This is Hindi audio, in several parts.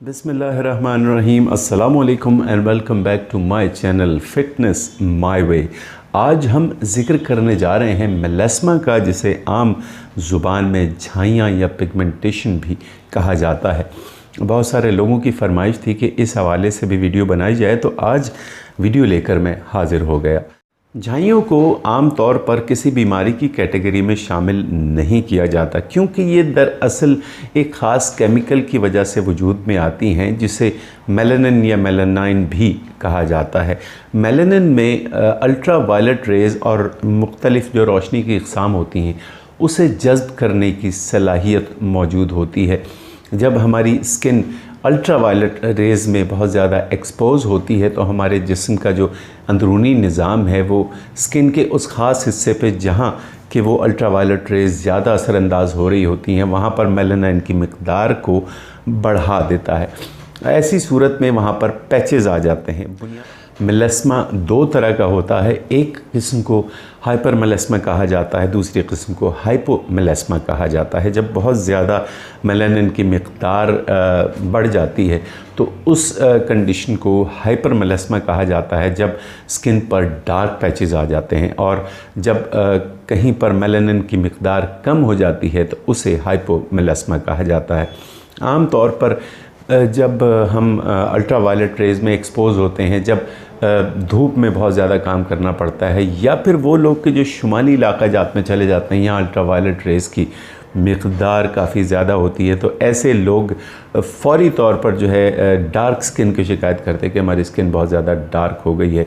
बिस्मिल्लाहिर्रहमानिर्रहीम अस्सलामुअलैकुम and welcome back to my channel fitness my way. आज हम जिक्र करने जा रहे हैं मेलास्मा का, जिसे आम ज़ुबान में झाइयाँ या पिगमेंटेशन भी कहा जाता है। बहुत सारे लोगों की फरमाइश थी कि इस हवाले से भी वीडियो बनाई जाए, तो आज वीडियो लेकर मैं हाज़िर हो गया। झाइयों को आम तौर पर किसी बीमारी की कैटेगरी में शामिल नहीं किया जाता, क्योंकि ये दरअसल एक ख़ास केमिकल की वजह से वजूद में आती हैं, जिसे मेलानिन या मेलानाइन भी कहा जाता है। मेलानिन में अल्ट्रा वायलेट रेज़ और मुख्तलिफ़ जो रोशनी की अक़साम होती हैं उसे जज़्ब करने की सलाहियत मौजूद होती है। जब हमारी स्किन अल्ट्रा वायलेट रेज़ में बहुत ज़्यादा एक्सपोज़ होती है तो हमारे जिस्म का जो अंदरूनी निज़ाम है वो स्किन के उस ख़ास हिस्से पे जहाँ कि वो अल्ट्रा वायलेट रेज़ ज़्यादा असरअंदाज हो रही होती हैं, वहाँ पर मेलानाइन की मिक़दार को बढ़ा देता है। ऐसी सूरत में वहाँ पर पैचेज़ आ जाते हैं। मेलास्मा दो तरह का होता है, एक किस्म को हाइपर मेलास्मा कहा जाता है, दूसरी किस्म को हाइपो मेलास्मा कहा जाता है। जब बहुत ज़्यादा मेलानिन की मिक़दार बढ़ जाती है तो उस कंडीशन को हाइपर मेलास्मा कहा जाता है, जब स्किन पर डार्क पैचेज़ आ जाते हैं। और जब कहीं पर मेलानिन की मिक़दार कम हो जाती है तो उसे हाइपो मेलास्मा कहा जाता है। आम तौर पर जब हम अल्ट्रा वायलेट रेज़ में एक्सपोज़ होते हैं, जब धूप में बहुत ज़्यादा काम करना पड़ता है, या फिर वो लोग के जो शुमाली इलाका जात में चले जाते हैं, यहाँ अल्ट्रा वायलेट रेज़ की मिक़दार काफ़ी ज़्यादा होती है, तो ऐसे लोग फ़ौरी तौर पर जो है डार्क स्किन की शिकायत करते हैं कि हमारी स्किन बहुत ज़्यादा डार्क हो गई है।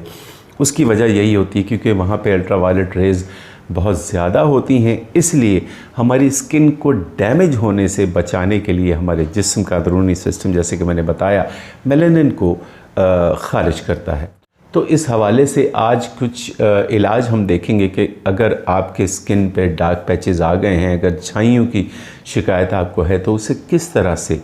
उसकी वजह यही होती है क्योंकि वहाँ पे अल्ट्रा वायलेट रेज़ बहुत ज़्यादा होती हैं। इसलिए हमारी स्किन को डैमेज होने से बचाने के लिए हमारे जिस्म का अंदरूनी सिस्टम, जैसे कि मैंने बताया, मेलानिन को ख़ारिज करता है। तो इस हवाले से आज कुछ इलाज हम देखेंगे कि अगर आपके स्किन पे डार्क पैचेस आ गए हैं, अगर झाइयों की शिकायत आपको है, तो उसे किस तरह से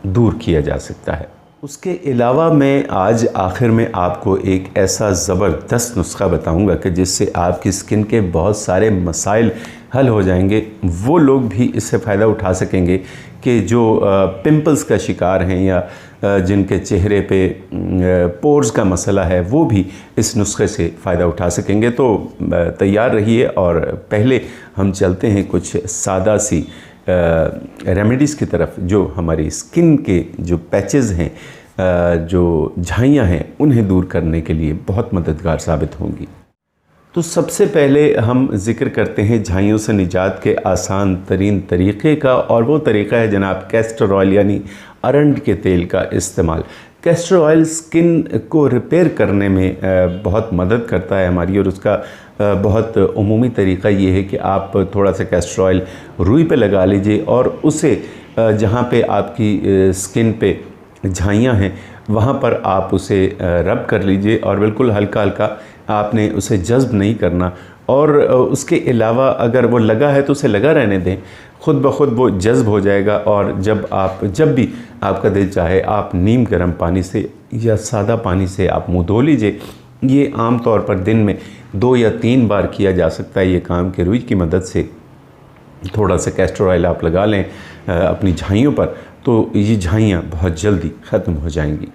दूर किया जा सकता है। उसके अलावा मैं आज आखिर में आपको एक ऐसा ज़बरदस्त नुस्खा बताऊंगा कि जिससे आपकी स्किन के बहुत सारे मसाइल हल हो जाएंगे। वो लोग भी इससे फ़ायदा उठा सकेंगे कि जो पिंपल्स का शिकार हैं या जिनके चेहरे पे पोर्स का मसला है, वो भी इस नुस्खे से फ़ायदा उठा सकेंगे। तो तैयार रहिए और पहले हम चलते हैं कुछ सादा सी रेमेडीज़ की तरफ, जो हमारी स्किन के जो पैचेस हैं, जो झाइयाँ हैं, उन्हें दूर करने के लिए बहुत मददगार साबित होंगी। तो सबसे पहले हम ज़िक्र करते हैं झाइयों से निजात के आसान तरीन तरीक़े का, और वो तरीक़ा है जनाब कैस्टर ऑयल यानी अरंड के तेल का इस्तेमाल। कैस्टर ऑयल स्किन को रिपेयर करने में बहुत मदद करता है हमारी, और उसका बहुत उमूमी तरीक़ा ये है कि आप थोड़ा सा कैस्टर ऑयल रुई पे लगा लीजिए और उसे जहाँ पे आपकी स्किन पे झाइयाँ हैं वहाँ पर आप उसे रब कर लीजिए, और बिल्कुल हल्का हल्का, आपने उसे जज़्ब नहीं करना। और उसके अलावा अगर वो लगा है तो उसे लगा रहने दें, ख़ुद ब खुद वो जज़्ब हो जाएगा। और जब भी आपका दिल चाहे आप नीम गर्म पानी से या सादा पानी से आप मुँह धो लीजिए। ये आम तौर पर दिन में 2 या 3 बार किया जा सकता है ये काम, के रुई की मदद से थोड़ा सा कैस्टर ऑयल आप लगा लें अपनी झाइयों पर, तो ये झाइयाँ बहुत जल्दी ख़त्म हो जाएंगी।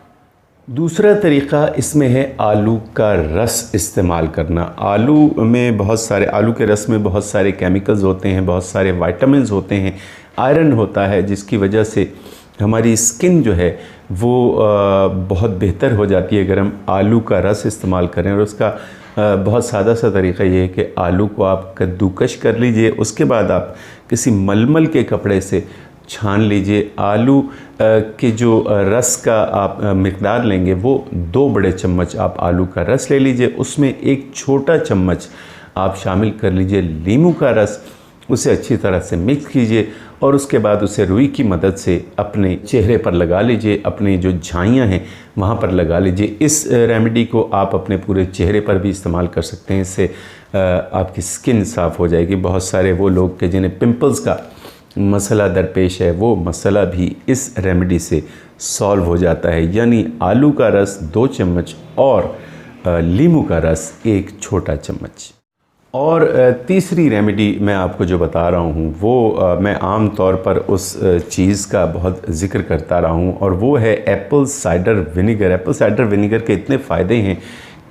दूसरा तरीक़ा इसमें है आलू का रस इस्तेमाल करना। आलू के रस में बहुत सारे केमिकल्स होते हैं, बहुत सारे विटामिन्स होते हैं, आयरन होता है, जिसकी वजह से हमारी स्किन जो है वो बहुत बेहतर हो जाती है अगर हम आलू का रस इस्तेमाल करें। और उसका बहुत सादा सा तरीक़ा ये है कि आलू को आप कद्दूकश कर लीजिए, उसके बाद आप किसी मलमल के कपड़े से छान लीजिए। आलू के जो रस का आप मिक़दार लेंगे वो 2 बड़े चम्मच आप आलू का रस ले लीजिए, उसमें 1 छोटा चम्मच आप शामिल कर लीजिए नींबू का रस, उसे अच्छी तरह से मिक्स कीजिए और उसके बाद उसे रुई की मदद से अपने चेहरे पर लगा लीजिए, अपनी जो झाइयाँ हैं वहाँ पर लगा लीजिए। इस रेमेडी को आप अपने पूरे चेहरे पर भी इस्तेमाल कर सकते हैं, इससे आपकी स्किन साफ़ हो जाएगी। बहुत सारे वो लोग के जिन्हें पिंपल्स का मसला दरपेश है, वो मसला भी इस रेमेडी से सॉल्व हो जाता है। यानी आलू का रस 2 चम्मच और नींबू का रस 1 छोटा चम्मच। और तीसरी रेमेडी मैं आपको जो बता रहा हूँ वो मैं आम तौर पर उस चीज़ का बहुत ज़िक्र करता रहा हूँ, और वो है Apple cider vinegar. Apple cider vinegar के इतने फ़ायदे हैं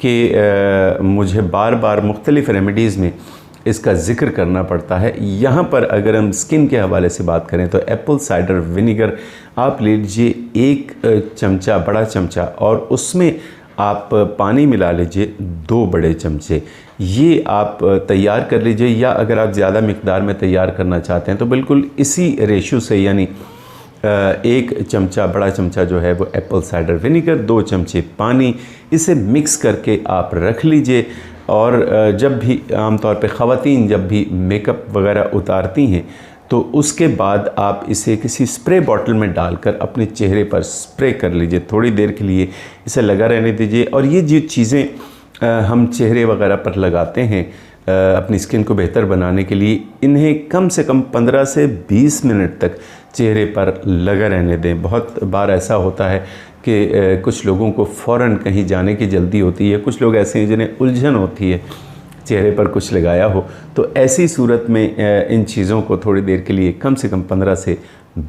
कि मुझे बार बार मुख्तलिफ़ रेमेडीज़ में इसका ज़िक्र करना पड़ता है। यहाँ पर अगर हम स्किन के हवाले से बात करें तो एप्पल साइडर विनीगर आप ले लीजिए 1 चमचा, बड़ा चमचा, और उसमें आप पानी मिला लीजिए 2 बड़े चमचे। ये आप तैयार कर लीजिए, या अगर आप ज़्यादा मिक़दार में तैयार करना चाहते हैं तो बिल्कुल इसी रेशो से, यानी 1 चमचा, बड़ा चमचा जो है वो एप्पल साइडर विनीगर, 2 चमचे पानी, इसे मिक्स करके आप रख लीजिए। और जब भी आमतौर पे ख़वातीन जब भी मेकअप वगैरह उतारती हैं तो उसके बाद आप इसे किसी स्प्रे बॉटल में डालकर अपने चेहरे पर स्प्रे कर लीजिए। थोड़ी देर के लिए इसे लगा रहने दीजिए। और ये जो चीज़ें हम चेहरे वगैरह पर लगाते हैं अपनी स्किन को बेहतर बनाने के लिए, इन्हें कम से कम 15 से 20 मिनट तक चेहरे पर लगा रहने दें। बहुत बार ऐसा होता है कि कुछ लोगों को फ़ौरन कहीं जाने की जल्दी होती है, कुछ लोग ऐसे हैं जिन्हें उलझन होती है चेहरे पर कुछ लगाया हो, तो ऐसी सूरत में इन चीज़ों को थोड़ी देर के लिए कम से कम 15 से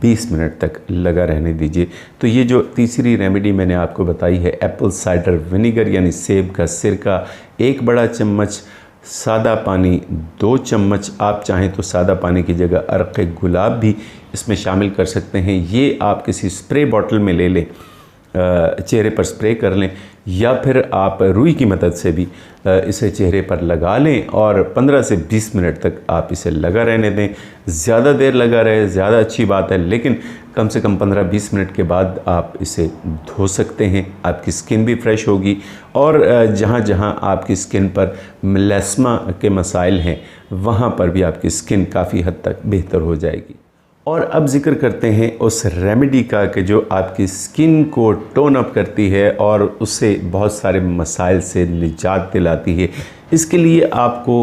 20 मिनट तक लगा रहने दीजिए। तो ये जो तीसरी रेमेडी मैंने आपको बताई है, एप्पल साइडर विनीगर यानी सेब का सिरका 1 बड़ा चम्मच, सादा पानी 2 चम्मच, आप चाहें तो सादा पानी की जगह अर्क़े गुलाब भी इसमें शामिल कर सकते हैं। ये आप किसी स्प्रे बॉटल में ले लें, चेहरे पर स्प्रे कर लें, या फिर आप रुई की मदद से भी इसे चेहरे पर लगा लें और 15 से 20 मिनट तक आप इसे लगा रहने दें। ज़्यादा देर लगा रहे ज़्यादा अच्छी बात है, लेकिन कम से कम 15-20 मिनट के बाद आप इसे धो सकते हैं। आपकी स्किन भी फ्रेश होगी, और जहाँ जहाँ आपकी स्किन पर मेलास्मा के मसाइल हैं वहाँ पर भी आपकी स्किन काफ़ी हद तक बेहतर हो जाएगी। और अब ज़िक्र करते हैं उस रेमेडी का कि जो आपकी स्किन को टोन अप करती है और उससे बहुत सारे मसाइल से निजात दिलाती है। इसके लिए आपको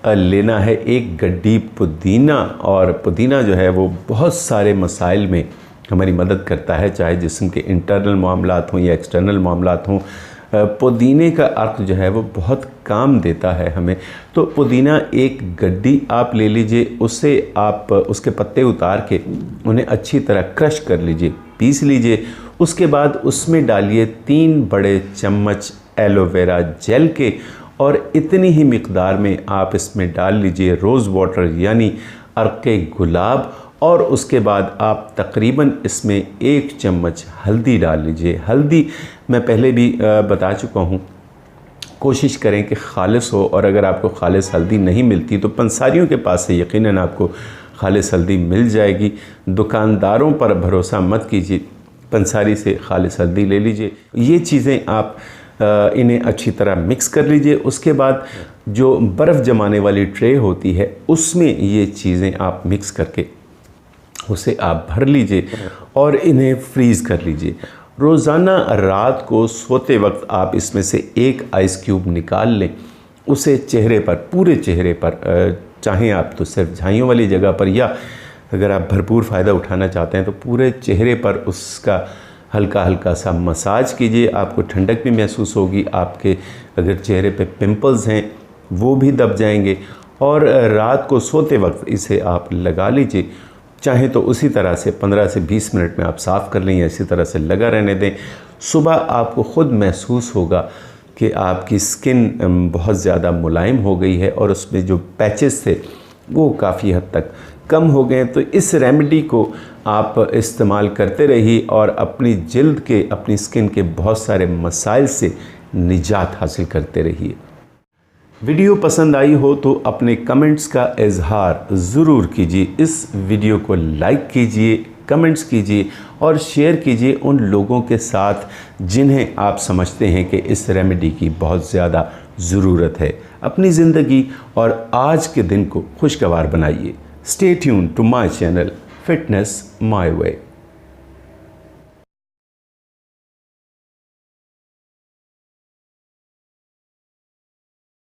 लेना है 1 गड्डी पुदीना, और पुदीना जो है वो बहुत सारे मसाइल में हमारी मदद करता है, चाहे जिस्म के इंटरनल मामलात हों या एक्सटर्नल मामलात हों। पुदीने का अर्क जो है वो बहुत काम देता है हमें। तो पुदीना 1 गड्डी आप ले लीजिए, उससे आप उसके पत्ते उतार के उन्हें अच्छी तरह क्रश कर लीजिए, पीस लीजिए। उसके बाद उसमें डालिए 3 बड़े चम्मच एलोवेरा जेल के, और इतनी ही मिक़दार में आप इसमें डाल लीजिए रोज़ वाटर यानी अर्क़े गुलाब, और उसके बाद आप तकरीबन इसमें 1 चम्मच हल्दी डाल लीजिए। हल्दी मैं पहले भी बता चुका हूँ, कोशिश करें कि खालिस हो, और अगर आपको खालिस हल्दी नहीं मिलती तो पंसारियों के पास से यकीनन आपको खालिस हल्दी मिल जाएगी। दुकानदारों पर भरोसा मत कीजिए, पंसारी से खालिस हल्दी ले लीजिए। ये चीज़ें आप इन्हें अच्छी तरह मिक्स कर लीजिए। उसके बाद जो बर्फ़ जमाने वाली ट्रे होती है उसमें ये चीज़ें आप मिक्स करके उसे आप भर लीजिए और इन्हें फ्रीज़ कर लीजिए। रोज़ाना रात को सोते वक्त आप इसमें से 1 आइस क्यूब निकाल लें, उसे चेहरे पर, पूरे चेहरे पर, चाहें आप तो सिर्फ झाइयों वाली जगह पर, या अगर आप भरपूर फ़ायदा उठाना चाहते हैं तो पूरे चेहरे पर उसका हल्का हल्का सा मसाज कीजिए। आपको ठंडक भी महसूस होगी, आपके अगर चेहरे पे पिंपल्स हैं वो भी दब जाएंगे। और रात को सोते वक्त इसे आप लगा लीजिए। चाहे तो उसी तरह से 15 से 20 मिनट में आप साफ़ कर लें या इसी तरह से लगा रहने दें। सुबह आपको ख़ुद महसूस होगा कि आपकी स्किन बहुत ज़्यादा मुलायम हो गई है और उसमें जो पैचेस थे वो काफ़ी हद तक कम हो गए। तो इस रेमेडी को आप इस्तेमाल करते रहिए और अपनी जिल्द के, अपनी स्किन के बहुत सारे मसाइल से निजात हासिल करते रहिए। वीडियो पसंद आई हो तो अपने कमेंट्स का इजहार ज़रूर कीजिए। इस वीडियो को लाइक कीजिए, कमेंट्स कीजिए और शेयर कीजिए उन लोगों के साथ जिन्हें आप समझते हैं कि इस रेमेडी की बहुत ज़्यादा ज़रूरत है। अपनी ज़िंदगी और आज के दिन को खुशगवार बनाइए। Stay tuned to my channel fitness my way.